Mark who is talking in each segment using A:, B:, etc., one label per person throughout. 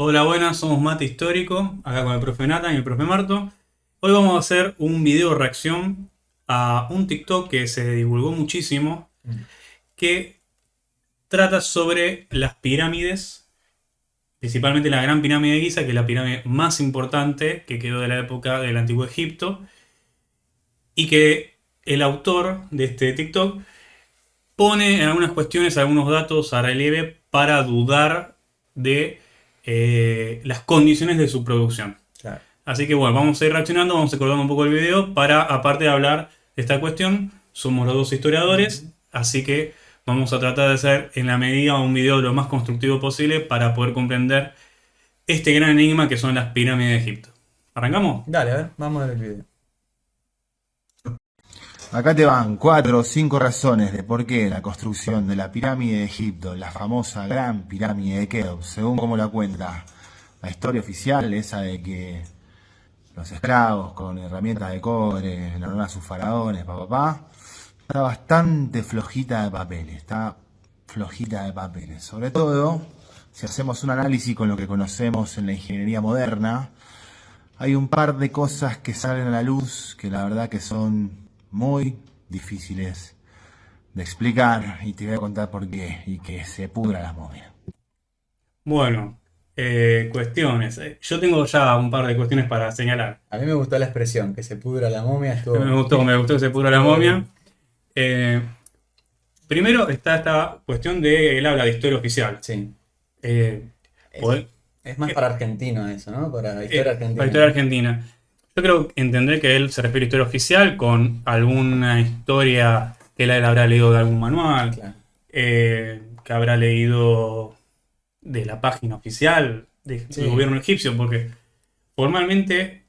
A: Hola, buenas, somos Mate Histórico, acá con el profe Nathan y el profe Marto. Hoy vamos a hacer un video reacción a un TikTok que se divulgó muchísimo,
B: Mm.
A: que trata sobre las pirámides, principalmente la Gran Pirámide de Giza, que es la pirámide más importante que quedó de la época del Antiguo Egipto, y que el autor de este TikTok pone en algunas cuestiones, algunos datos a relieve para dudar de las condiciones de su producción.
B: Claro.
A: Así que bueno, vamos a ir reaccionando, vamos a acordar un poco el video para, aparte de hablar de esta cuestión, somos los dos historiadores,
B: Ujú.
A: así que vamos a tratar de hacer en la medida un video lo más constructivo posible para poder comprender este gran enigma que son las pirámides de Egipto. ¿Arrancamos?
B: Dale, a ver, vamos a ver el video.
C: Acá te van 4 o 5 razones de por qué la construcción de la pirámide de Egipto, la famosa gran pirámide de Keops, según como la cuenta la historia oficial, esa de que los esclavos con herramientas de cobre le a sus faraones, está bastante flojita de papeles, está flojita de papeles. Sobre todo, si hacemos un análisis con lo que conocemos en la ingeniería moderna, hay un par de cosas que salen a la luz que la verdad que son muy difíciles de explicar y te voy a contar por qué y que se pudra la momia.
A: Bueno, cuestiones. Yo tengo ya un par de cuestiones para señalar.
B: A mí me gustó la expresión, que se pudra la momia,
A: Me
B: estuvo,
A: gustó, me gustó que se pudra la
B: estuvo
A: momia.
B: bien.
A: Eh, Primero está esta cuestión de él habla de historia oficial.
B: Sí,
A: Eh,
B: es,
A: poder-
B: es más
A: eh,
B: para argentino eso, ¿no? Para historia
A: para
B: argentina,
A: historia
B: ¿no?
A: argentina. Yo creo entender que él se refiere a historia oficial con alguna historia que él habrá leído de algún manual,
B: Claro.
A: que habrá leído de la página oficial del
B: Sí,
A: gobierno egipcio, porque formalmente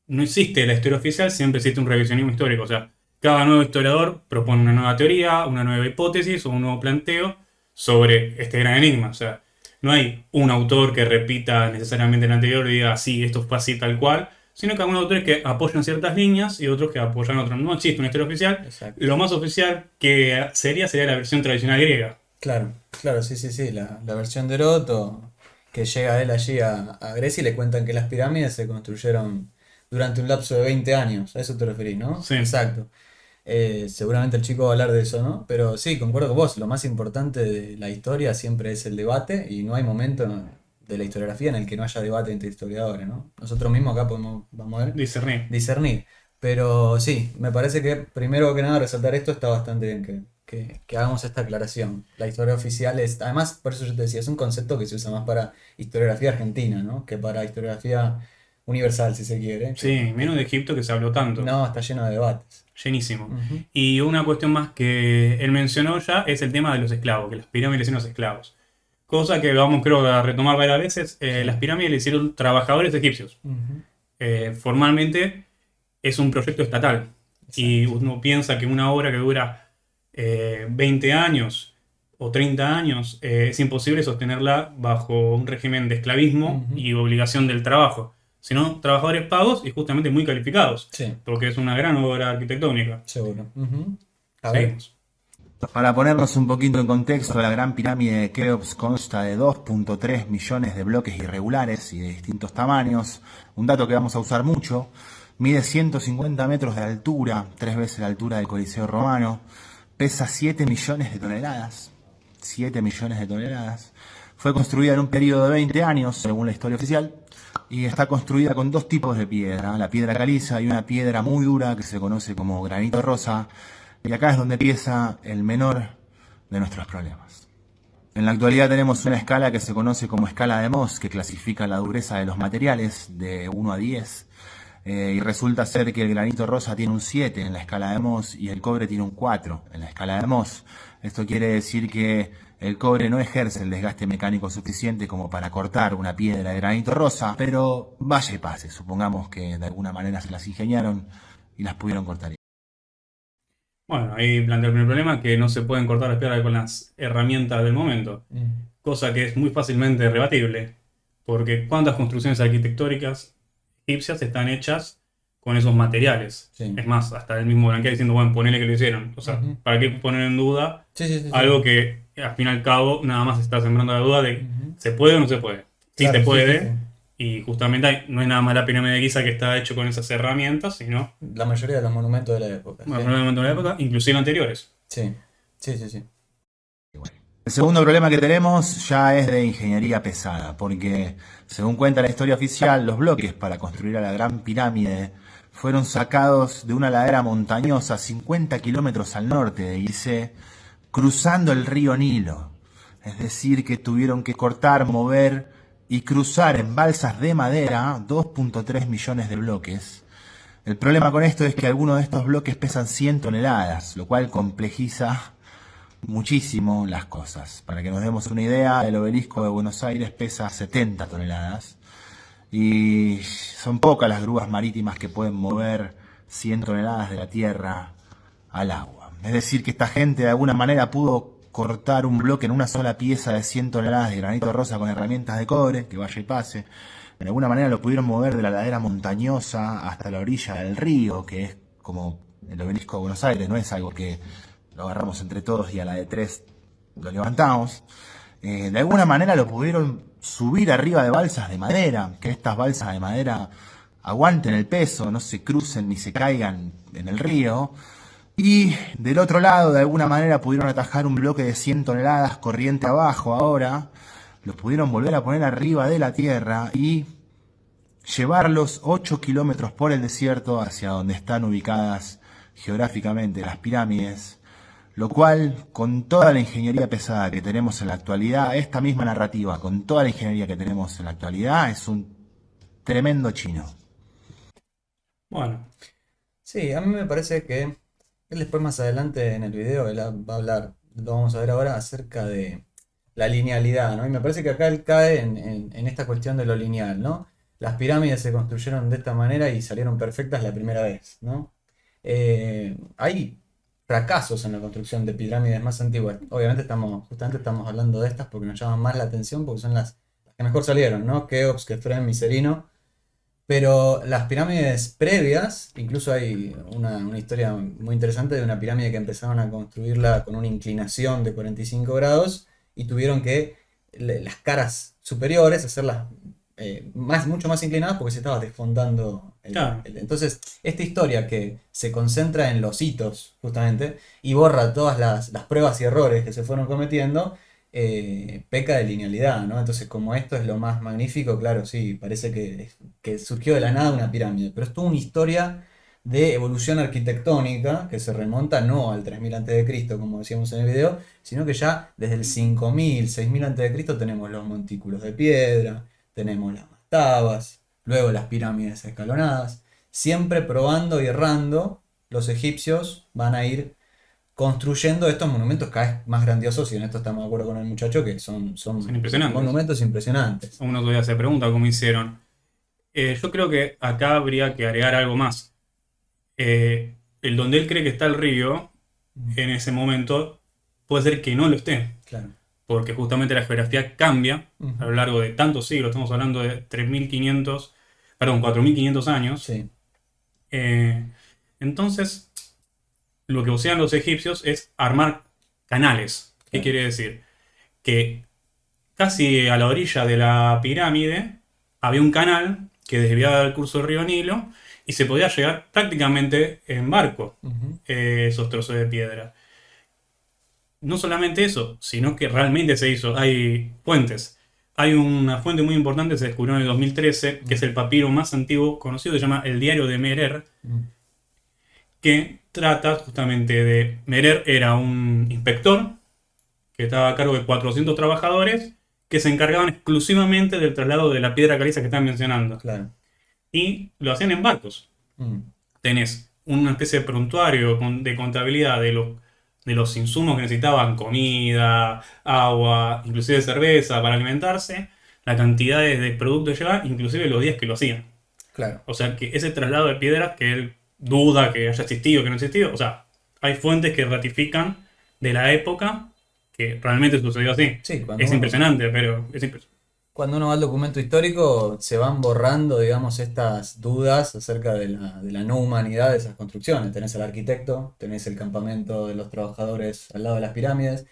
A: no existe la historia oficial, siempre existe un revisionismo histórico. O sea, cada nuevo historiador propone una nueva teoría, una nueva hipótesis o un nuevo planteo sobre este gran enigma. O sea, no hay un autor que repita necesariamente el anterior y diga, sí, esto fue así tal cual, sino que algunos autores que apoyan ciertas líneas y otros que apoyan otras. No existe una historia oficial.
B: exacto.
A: Lo más oficial que sería la versión tradicional griega.
B: Claro, claro, sí, sí, sí. La versión de Oroto, que llega él allí a Grecia y le cuentan que las pirámides se construyeron durante un lapso de 20 años. A eso te referís, ¿no?
A: Sí.
B: Exacto. Seguramente el chico va a hablar de eso, ¿no? Pero sí, concuerdo con vos, lo más importante de la historia siempre es el debate y no hay momento de la historiografía en el que no haya debate entre historiadores, ¿no? Nosotros mismos acá podemos, vamos a ver,
A: Discernir.
B: discernir. Pero sí, me parece que primero que nada resaltar esto está bastante bien que hagamos esta aclaración. La historia oficial es, además, por eso yo te decía, es un concepto que se usa más para historiografía argentina, ¿no? Que para historiografía universal, si se quiere,
A: Sí, menos de Egipto que se habló tanto.
B: no, está lleno de debates.
A: Llenísimo.
B: Ujú.
A: Y una cuestión más que él mencionó ya es el tema de los esclavos, que las pirámides hicieron los esclavos. Cosa que vamos creo a retomar varias veces,
B: Sí.
A: las pirámides le hicieron trabajadores egipcios.
B: Ujú.
A: Formalmente es un proyecto estatal. Y
B: Exacto.
A: uno piensa que una obra que dura 20 años o 30 años es imposible sostenerla bajo un régimen de esclavismo
B: Ujú.
A: y obligación del trabajo, sino trabajadores pagos y justamente muy calificados,
B: Sí,
A: porque es una gran obra arquitectónica.
B: seguro. Ujú. A ver.
A: Seguimos.
C: Para ponernos un poquito en contexto, la gran pirámide de Keops consta de 2,3 millones de bloques irregulares y de distintos tamaños. Un dato que vamos a usar mucho. Mide 150 metros de altura, 3 veces la altura del Coliseo Romano. Pesa 7 millones de toneladas. 7 millones de toneladas. Fue construida en un periodo de 20 años, según la historia oficial. Y está construida con dos tipos de piedra, la piedra caliza y una piedra muy dura que se conoce como granito rosa. Y acá es donde empieza el menor de nuestros problemas. En la actualidad tenemos una escala que se conoce como escala de Mohs, que clasifica la dureza de los materiales de 1 a 10. Y resulta ser que el granito rosa tiene un 7 en la escala de Mohs y el cobre tiene un 4 en la escala de Mohs. Esto quiere decir que el cobre no ejerce el desgaste mecánico suficiente como para cortar una piedra de granito rosa, pero vaya y pase, supongamos que de alguna manera se las ingeniaron y las pudieron cortar.
A: Bueno, ahí plantea el primer problema, que no se pueden cortar las piedras con las herramientas del momento,
B: Mm.
A: cosa que es muy fácilmente rebatible, porque ¿cuántas construcciones arquitectónicas egipcias están hechas con esos materiales?
B: Sí.
A: Es más, hasta el mismo Blanquer diciendo, bueno, ponele que lo hicieron. O sea,
B: Ujú.
A: ¿para qué poner en duda
B: Sí, sí, sí, sí.
A: algo que al fin y al cabo nada más está sembrando la duda de
B: Ujú.
A: se puede o no se puede? Sí
B: Claro,
A: se
B: sí, sí,
A: puede,
B: sí.
A: y justamente no es nada más la pirámide de Giza que está hecho con esas herramientas, sino,
B: La mayoría de los monumentos de la época,
A: bueno,
B: sí.
A: no en el momento de la
B: Ujú.
A: época, inclusive anteriores.
B: Sí, sí, sí, sí.
C: El segundo problema que tenemos ya es de ingeniería pesada, porque según cuenta la historia oficial, los bloques para construir a la Gran Pirámide fueron sacados de una ladera montañosa 50 kilómetros al norte de Gizeh, cruzando el río Nilo. Es decir, que tuvieron que cortar, mover y cruzar en balsas de madera 2.3 millones de bloques. El problema con esto es que algunos de estos bloques pesan 100 toneladas, lo cual complejiza muchísimo las cosas. Para que nos demos una idea, el obelisco de Buenos Aires pesa 70 toneladas y son pocas las grúas marítimas que pueden mover 100 toneladas de la tierra al agua. Es decir, que esta gente de alguna manera pudo cortar un bloque en una sola pieza de 100 toneladas de granito rosa con herramientas de cobre, que vaya y pase. De alguna manera lo pudieron mover de la ladera montañosa hasta la orilla del río, que es como el obelisco de Buenos Aires, no es algo que lo agarramos entre todos y a la de tres lo levantamos. De alguna manera lo pudieron subir arriba de balsas de madera, que estas balsas de madera aguanten el peso, no se crucen ni se caigan en el río. Y del otro lado, de alguna manera, pudieron atajar un bloque de 100 toneladas corriente abajo ahora. Los pudieron volver a poner arriba de la tierra y llevarlos 8 kilómetros por el desierto hacia donde están ubicadas geográficamente las pirámides. Lo cual, con toda la ingeniería pesada que tenemos en la actualidad, esta misma narrativa, con toda la ingeniería que tenemos en la actualidad, es un tremendo chino.
A: Bueno,
B: Sí, a mí me parece que él después más adelante en el video él va a hablar, lo vamos a ver ahora, acerca de la linealidad, ¿no? Y me parece que acá él cae en esta cuestión de lo lineal, ¿no? Las pirámides se construyeron de esta manera y salieron perfectas la primera vez, ¿no? Hay fracasos en la construcción de pirámides más antiguas. Obviamente justamente estamos hablando de estas porque nos llaman más la atención porque son las que mejor salieron, ¿no? Keops, Kefren, Micerino. Pero las pirámides previas, incluso hay una historia muy interesante de una pirámide que empezaron a construirla con una inclinación de 45 grados y tuvieron que las caras superiores hacerlas mucho más inclinadas porque se estaba desfondando
A: claro.
B: Entonces, esta historia que se concentra en los hitos, justamente, y borra todas las pruebas y errores que se fueron cometiendo, peca de linealidad, ¿no? Entonces, como esto es lo más magnífico, claro, sí, parece que surgió de la nada una pirámide, pero es toda una historia de evolución arquitectónica que se remonta no al 3000 a.C., como decíamos en el video, sino que ya desde el 5000, 6000 a.C. tenemos los montículos de piedra, tenemos las mastabas, luego las pirámides escalonadas, siempre probando y errando, los egipcios van a ir construyendo estos monumentos cada vez más grandiosos, y en esto estamos de acuerdo con el muchacho, que
A: Son
B: son
A: impresionantes.
B: monumentos impresionantes.
A: Uno todavía se pregunta cómo hicieron. Yo creo que acá habría que agregar algo más. El donde él cree que está el río,
B: Mm,
A: en ese momento, puede ser que no lo esté,
B: claro.
A: porque justamente la geografía cambia a
B: Ujú.
A: lo largo de tantos siglos, estamos hablando de 3500, perdón, 4500 años.
B: Sí,
A: Eh, entonces, lo que hacían los egipcios es armar canales. ¿Qué
B: claro.
A: quiere decir? Que casi a la orilla de la pirámide había un canal que desviaba el curso del río Nilo y se podía llegar prácticamente en barco,
B: Ujú.
A: esos trozos de piedra. No solamente eso, sino que realmente se hizo. Hay fuentes. Hay una fuente muy importante, se descubrió en el 2013, que es
B: Mm,
A: el papiro más antiguo conocido, se llama el Diario de Merer,
B: mm,
A: que trata justamente de... Merer era un inspector que estaba a cargo de 400 trabajadores que se encargaban exclusivamente del traslado de la piedra caliza que están mencionando.
B: claro.
A: Y lo hacían en barcos.
B: Mm,
A: Tenés una especie de prontuario de contabilidad de los insumos que necesitaban, comida, agua, inclusive cerveza para alimentarse, la cantidad de productos que llevaban, inclusive los días que lo hacían.
B: claro.
A: O sea que ese traslado de piedras que él duda que haya existido, que no ha existido, o sea, hay fuentes que ratifican de la época que realmente sucedió así.
B: Sí,
A: Es impresionante, pero es impresionante.
B: cuando uno va al documento histórico, se van borrando, digamos, estas dudas acerca de la no humanidad de esas construcciones. Tenés al arquitecto, tenés el campamento de los trabajadores al lado de las pirámides,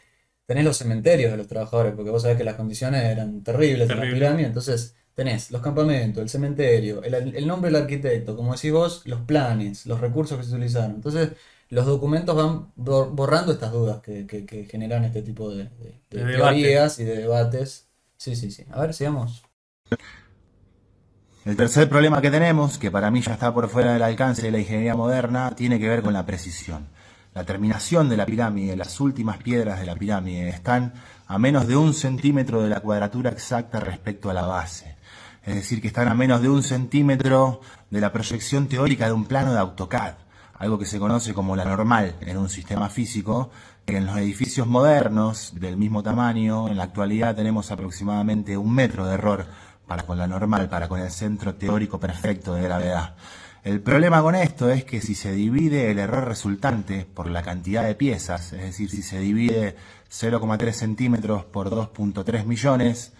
B: tenés los cementerios de los trabajadores, porque vos sabés que las condiciones eran terribles en la
A: Terrible.
B: pirámide, entonces tenés los campamentos, el cementerio, el nombre del arquitecto, como decís vos, los planes, los recursos que se utilizaron. Entonces, los documentos van borrando estas dudas que generan este tipo
A: De
B: de
A: debate.
B: teorías y de debates. Sí, sí, sí. A ver, sigamos.
C: El tercer problema que tenemos, que para mí ya está por fuera del alcance de la ingeniería moderna, tiene que ver con la precisión. La terminación de la pirámide, las últimas piedras de la pirámide, están a menos de 1 centímetro de la cuadratura exacta respecto a la base. Es decir, que están a menos de 1 centímetro de la proyección teórica de un plano de AutoCAD, algo que se conoce como la normal en un sistema físico, que en los edificios modernos del mismo tamaño, en la actualidad tenemos aproximadamente 1 metro de error para con la normal, para con el centro teórico perfecto de gravedad. El problema con esto es que si se divide el error resultante por la cantidad de piezas, es decir, si se divide 0,3 centímetros por 2,3 millones,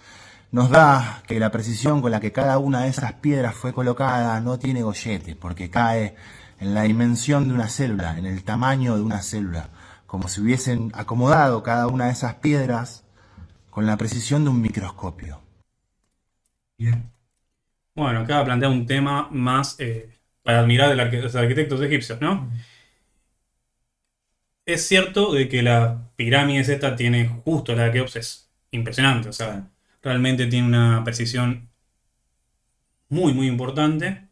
C: nos da que la precisión con la que cada una de esas piedras fue colocada no tiene gollete, porque cae en la dimensión de una célula, en el tamaño de una célula, como si hubiesen acomodado cada una de esas piedras con la precisión de un microscopio.
A: Bien. Bueno, acá plantea un tema más para admirar de los arquitectos egipcios, ¿no? Es cierto de que la pirámide esta tiene justo la de Keops es impresionante, o sea, realmente tiene una precisión muy, muy importante.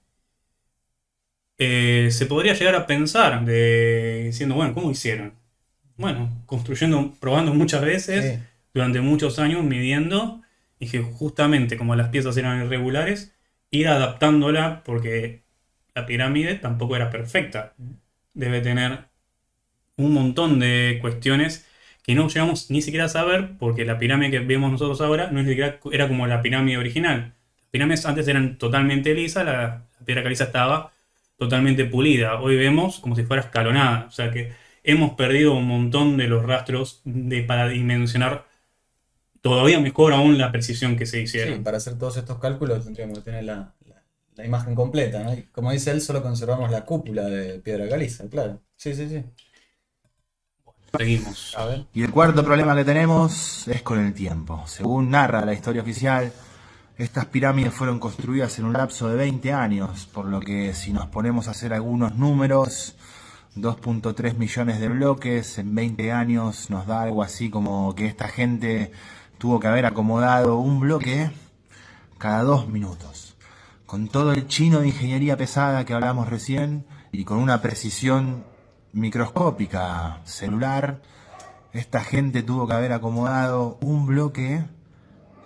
A: Se podría llegar a pensar diciendo, bueno, ¿cómo hicieron? Bueno, construyendo, probando muchas veces,
B: Sí,
A: durante muchos años, midiendo, y que justamente como las piezas eran irregulares, ir adaptándola porque la pirámide tampoco era perfecta. Debe tener un montón de cuestiones que no llegamos ni siquiera a saber porque la pirámide que vemos nosotros ahora no es ni siquiera era como la pirámide original. Las pirámides antes eran totalmente lisas, la piedra caliza estaba totalmente pulida. Hoy vemos como si fuera escalonada. O sea que hemos perdido un montón de los rastros para dimensionar todavía mejor aún la precisión que se
B: sí,
A: hicieron.
B: para hacer todos estos cálculos tendríamos que tener la imagen completa, ¿no? Y como dice él, solo conservamos la cúpula de piedra caliza, claro. Sí, sí, sí.
A: Seguimos.
B: A ver.
C: Y el cuarto problema que tenemos es con el tiempo. Según narra la historia oficial, estas pirámides fueron construidas en un lapso de 20 años, por lo que si nos ponemos a hacer algunos números, 2,3 millones de bloques en 20 años nos da algo así como que esta gente tuvo que haber acomodado un bloque cada 2 minutos. Con todo el chino de ingeniería pesada que hablamos recién y con una precisión microscópica celular, esta gente tuvo que haber acomodado un bloque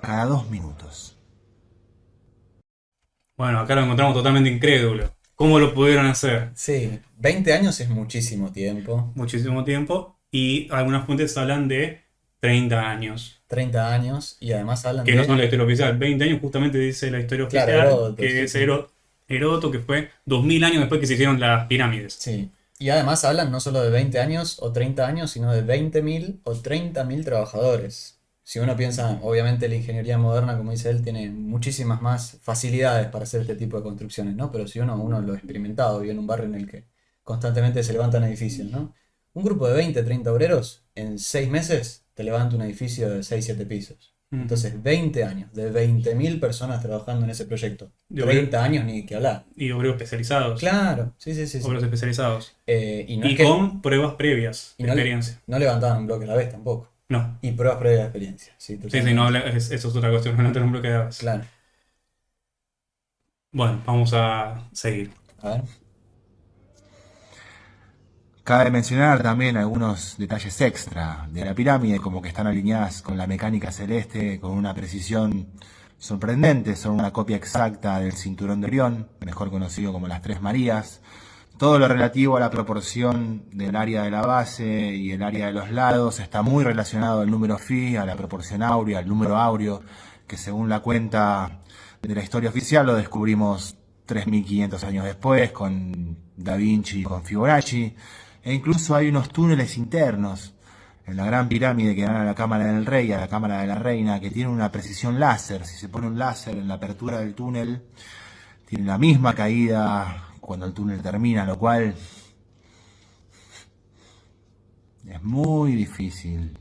C: cada 2 minutos.
A: Bueno, acá lo encontramos totalmente incrédulo. ¿Cómo lo pudieron hacer?
B: Sí, 20 años es muchísimo tiempo.
A: Muchísimo tiempo. Y algunas fuentes hablan de 30 años.
B: 30 años y además hablan
A: Que no son
B: de,
A: la historia oficial. 20 años justamente dice la historia
B: claro,
A: oficial,
B: Heródoto,
A: que
B: sí,
A: es
B: sí.
A: Heródoto, que fue 2000 años después que se hicieron las pirámides.
B: Sí. Y además hablan no solo de 20 años o 30 años, sino de 20.000 o 30.000 trabajadores. Si uno piensa, obviamente la ingeniería moderna, como dice él, tiene muchísimas más facilidades para hacer este tipo de construcciones, ¿no? Pero si uno lo ha experimentado, vive en un barrio en el que constantemente se levantan edificios, ¿no? Un grupo de 20 30 obreros, en 6 meses te levanta un edificio de 6 7 pisos.
A: Ujú.
B: Entonces, 20 años, de 20.000 personas trabajando en ese proyecto.
A: De obreros,
B: 30 años ni que hablar.
A: y obreros especializados.
B: Claro, sí, sí, sí, sí.
A: Obreros especializados.
B: Y no es
A: Y
B: que
A: con pruebas previas
B: y
A: de experiencia.
B: no levantaban un bloque a la vez tampoco.
A: No.
B: Y pruebas previas de experiencia. Sí,
A: Sí, sí, no,
B: totalmente.
A: eso es otra cuestión. No tener un bloque de datos.
B: Claro.
A: Bueno, vamos a seguir.
B: A ver.
C: Cabe mencionar también algunos detalles extra de la pirámide, como que están alineadas con la mecánica celeste con una precisión sorprendente, son una copia exacta del cinturón de Orión, mejor conocido como las Tres Marías. Todo lo relativo a la proporción del área de la base y el área de los lados está muy relacionado al número phi, a la proporción áurea, al número áureo, que según la cuenta de la historia oficial lo descubrimos 3.500 años después con Da Vinci y con Fibonacci. E incluso hay unos túneles internos en la gran pirámide que dan a la cámara del rey, a la cámara de la reina, que tienen una precisión láser. Si se pone un láser en la apertura del túnel, tiene la misma caída cuando el túnel termina, lo cual es muy difícil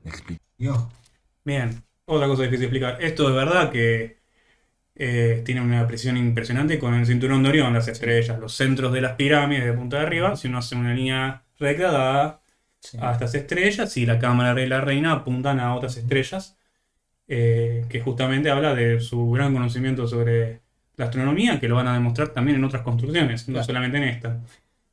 C: explicación.
A: Bien, otra cosa difícil de explicar. Esto es verdad que tiene una precisión impresionante con el cinturón de Orión, las estrellas, los centros de las pirámides de punta de arriba. Si uno hace una línea recta, da
B: Sí.
A: a estas estrellas y la cámara y la reina apuntan a otras estrellas, que justamente habla de su gran conocimiento sobre la astronomía, que lo van a demostrar también en otras construcciones, no
B: Claro.
A: solamente en esta.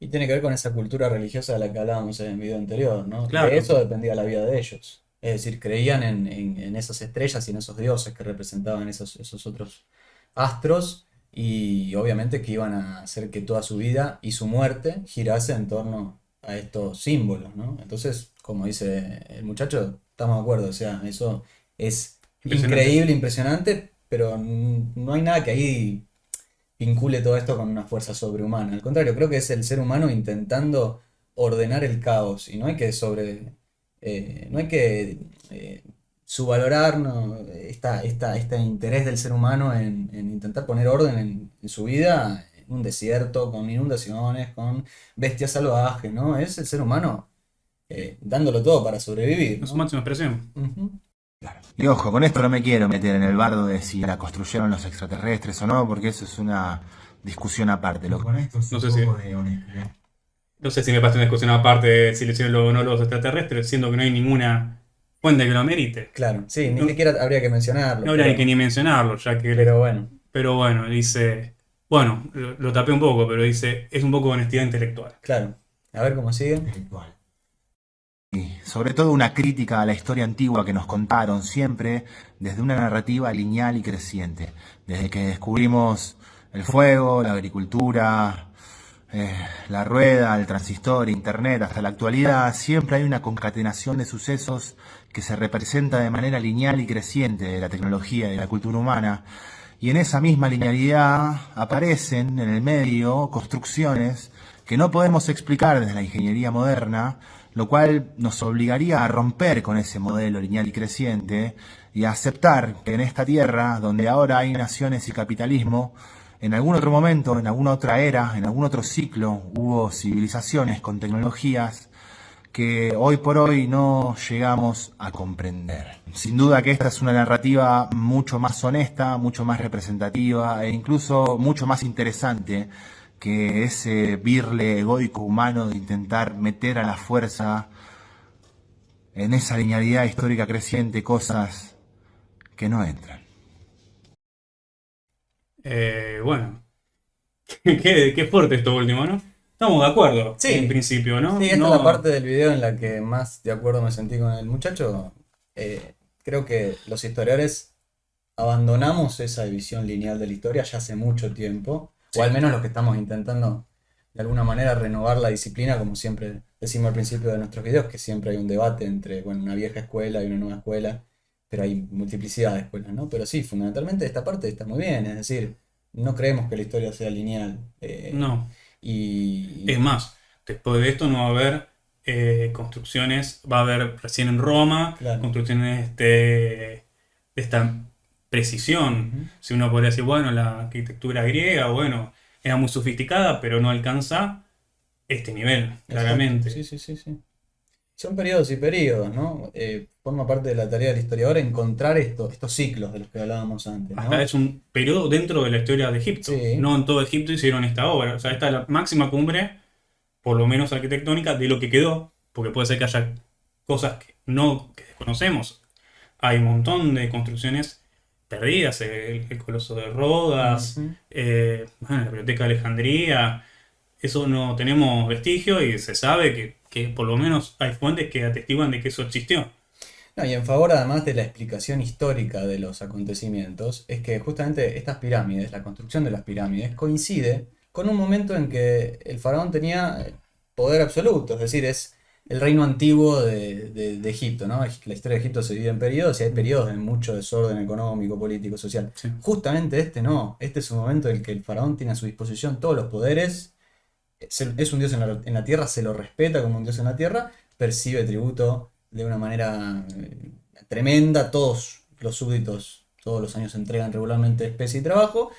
B: Y tiene que ver con esa cultura religiosa de la que hablábamos en el video anterior, ¿no?
A: Claro.
B: De eso dependía la vida de ellos. Es decir, creían en esas estrellas y en esos dioses que representaban esos otros astros y obviamente que iban a hacer que toda su vida y su muerte girase en torno a estos símbolos, ¿no? Entonces, como dice el muchacho, estamos de acuerdo, o sea, eso es
A: Impresionante.
B: increíble, impresionante, pero no hay nada que ahí vincule todo esto con una fuerza sobrehumana. Al contrario, creo que es el ser humano intentando ordenar el caos y no hay que no hay que subvalorar, ¿no? Este interés del ser humano en intentar poner orden en su vida, en un desierto, con inundaciones, con bestias salvajes, ¿no? Es el ser humano dándolo todo para sobrevivir,
A: En su
B: ¿no?
A: máxima expresión.
B: Ujú.
C: Y ojo, con esto no me quiero meter en el bardo de si la construyeron los extraterrestres o no, porque eso es una discusión aparte. Con esto
A: No sé si- No sé si me pasa una discusión aparte de si le hicieron o no los extraterrestres, siendo que no hay ninguna fuente que lo merite.
B: Claro, sí, ni
A: No-
B: siquiera habría que mencionarlo,
A: No habría
B: pero,
A: que ni mencionarlo, ya que...
B: pero bueno,
A: Pero bueno, dice... Bueno, lo tapé un poco, pero dice, es un poco de honestidad intelectual.
B: claro. A ver cómo sigue.
C: Y sobre todo una crítica a la historia antigua que nos contaron siempre desde una narrativa lineal y creciente. Desde que descubrimos el fuego, la agricultura, la rueda, el transistor, internet, hasta la actualidad, siempre hay una concatenación de sucesos que se representa de manera lineal y creciente de la tecnología y de la cultura humana. Y en esa misma linealidad aparecen en el medio construcciones que no podemos explicar desde la ingeniería moderna, lo cual nos obligaría a romper con ese modelo lineal y creciente y a aceptar que en esta tierra, donde ahora hay naciones y capitalismo, en algún otro momento, en alguna otra era, en algún otro ciclo, hubo civilizaciones con tecnologías que hoy por hoy no llegamos a comprender. Sin duda que esta es una narrativa mucho más honesta, mucho más representativa e incluso mucho más interesante que ese birle egoico humano de intentar meter a la fuerza en esa linealidad histórica creciente cosas que no entran.
A: Bueno, qué fuerte esto último, ¿no? Estamos de acuerdo,
B: Sí.
A: en principio, ¿no?
B: Sí, esta
A: No-
B: es la parte del video en la que más de acuerdo me sentí con el muchacho. Creo que los historiadores abandonamos esa división lineal de la historia ya hace mucho tiempo,
A: Sí.
B: o al menos los que estamos intentando de alguna manera renovar la disciplina, como siempre decimos al principio de nuestros videos, que siempre hay un debate entre, bueno, una vieja escuela y una nueva escuela, pero hay multiplicidad de escuelas, ¿no? Pero sí, fundamentalmente esta parte está muy bien, es decir, no creemos que la historia sea lineal.
A: no.
B: Y
A: Es más, después de esto no va a haber construcciones, va a haber recién en Roma
B: Claro.
A: construcciones de esta precisión.
B: Ujú.
A: Si uno podría decir, bueno, la arquitectura griega, bueno, era muy sofisticada, pero no alcanza este nivel, claramente.
B: Exacto. Sí, sí, sí, sí. Son periodos y periodos, ¿no? Forma parte de la tarea del historiador encontrar estos ciclos de los que hablábamos antes, ¿no?
A: Hasta es un periodo dentro de la historia de Egipto.
B: Sí.
A: No en todo Egipto hicieron esta obra. O sea, esta es la máxima cumbre, por lo menos arquitectónica, de lo que quedó. Porque puede ser que haya cosas que desconocemos. Hay un montón de construcciones perdidas. El Coloso de Rodas,
B: Ujú.
A: bueno, la Biblioteca de Alejandría. Eso no tenemos vestigio y se sabe que por lo menos hay fuentes que atestiguan de que eso existió.
B: No, y en favor además de la explicación histórica de los acontecimientos, es que justamente estas pirámides, la construcción de las pirámides, coincide con un momento en que el faraón tenía poder absoluto, es decir, es el reino antiguo de Egipto, ¿no? La historia de Egipto se divide en periodos y hay periodos de mucho desorden económico, político, social.
A: Sí.
B: Justamente este no, este es un momento en el que el faraón tiene a su disposición todos los poderes, es un dios en la tierra, se lo respeta como un dios en la tierra, percibe tributo de una manera tremenda, todos los súbditos todos los años entregan regularmente especie y trabajo,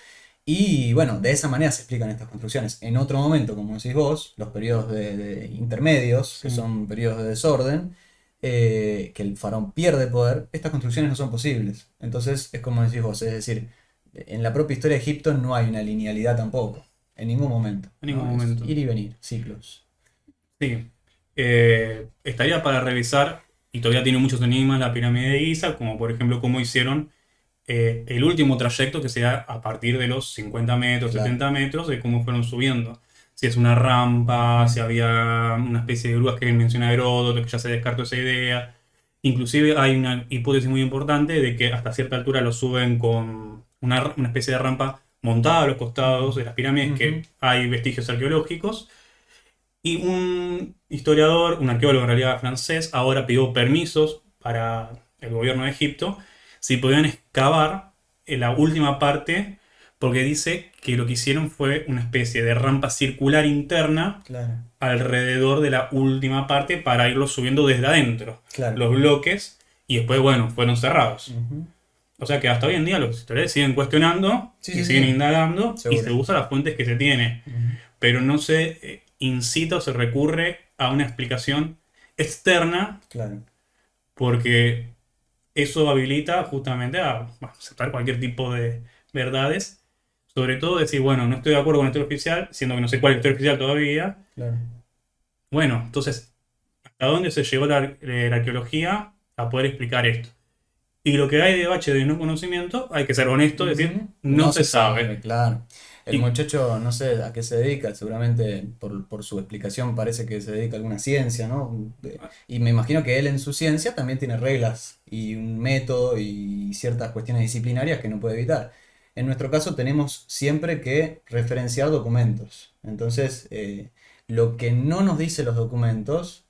B: y bueno, de esa manera se explican estas construcciones. En otro momento, como decís vos, los periodos de intermedios, que
A: Sí.
B: son periodos de desorden, que el faraón pierde poder, estas construcciones no son posibles. Entonces es como decís vos, es decir, en la propia historia de Egipto no hay una linealidad tampoco, en ningún momento.
A: En ningún
B: ¿no? Es
A: momento.
B: ir y venir, ciclos.
A: Sí. Estaría para revisar, y todavía tiene muchos enigmas, la pirámide de Giza, como por ejemplo cómo hicieron el último trayecto que se da a partir de los 50 metros,
B: Claro.
A: 70 metros, de cómo fueron subiendo. Si es una rampa, si había una especie de grúas que menciona Heródoto, que ya se descartó esa idea. Inclusive hay una hipótesis muy importante de que hasta cierta altura lo suben con una especie de rampa montada a los costados de las pirámides, que
B: Ujú.
A: hay vestigios arqueológicos. Y un historiador, un arqueólogo en realidad francés, ahora pidió permisos para el gobierno de Egipto si podían excavar en la última parte, porque dice que lo que hicieron fue una especie de rampa circular interna
B: Claro,
A: alrededor de la última parte para irlo subiendo desde adentro,
B: claro.
A: los bloques, y después, bueno, fueron cerrados.
B: Ujú.
A: O sea que hasta hoy en día los historiadores siguen cuestionando
B: Sí,
A: y
B: sí,
A: siguen
B: sí,
A: indagando y se
B: seguro.
A: usan las fuentes que se tiene,
B: Ujú.
A: pero no se incita o se recurre a una explicación externa
B: Claro,
A: porque eso habilita justamente a aceptar cualquier tipo de verdades. Sobre todo decir, bueno, no estoy de acuerdo con la historia oficial, siendo que no sé cuál es la historia oficial todavía.
B: claro.
A: Bueno, entonces, ¿hasta dónde se llegó la arqueología a poder explicar esto? Y lo que hay de bache de no conocimiento, hay que ser honesto, decir,
B: Ujú.
A: no
B: No
A: se
B: se sabe,
A: sabe.
B: claro. El
A: Y
B: muchacho no sé a qué se dedica, seguramente por su explicación parece que se dedica a alguna ciencia, ¿no? Y me imagino que él en su ciencia también tiene reglas y un método y ciertas cuestiones disciplinarias que no puede evitar. En nuestro caso tenemos siempre que referenciar documentos. Entonces, lo que no nos dice los documentos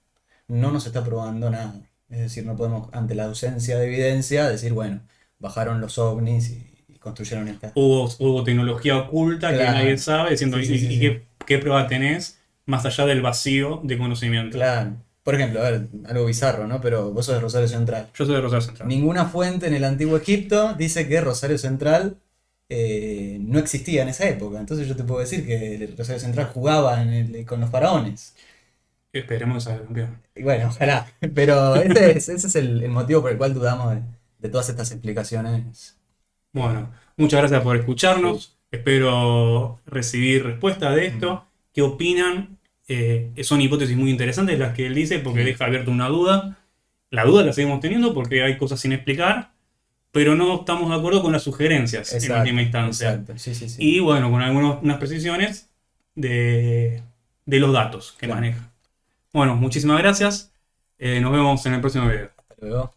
B: no nos está probando nada. Es decir, no podemos, ante la ausencia de evidencia, decir, bueno, bajaron los ovnis y construyeron esta.
A: hubo tecnología oculta que nadie
B: Claro,
A: sabe, diciendo,
B: sí, sí, sí,
A: y
B: sí.
A: qué prueba tenés más allá del vacío de conocimiento?
B: Claro. Por ejemplo, a ver, algo bizarro, ¿no? Pero vos sos de Rosario Central.
A: Yo soy de Rosario Central.
B: Ninguna fuente en el antiguo Egipto dice que Rosario Central no existía en esa época. Entonces yo te puedo decir que Rosario Central jugaba con los faraones.
A: Esperemos que salga campeón.
B: Y bueno, ojalá. Pero ese es el motivo por el cual dudamos de todas estas explicaciones. Eh,
A: Bueno, muchas gracias por escucharnos. Espero recibir respuesta de
B: mm,
A: esto. ¿Qué opinan? Son hipótesis muy interesantes las que él dice porque
B: sí,
A: deja abierta una duda. La duda la seguimos teniendo porque hay cosas sin explicar, pero no estamos de acuerdo con las sugerencias en última
B: exacto,
A: instancia.
B: exacto. Sí, sí, sí.
A: Y bueno, con unas precisiones de los datos que
B: Claro.
A: maneja. Bueno, muchísimas gracias. Nos vemos en el próximo video.
B: Hasta luego.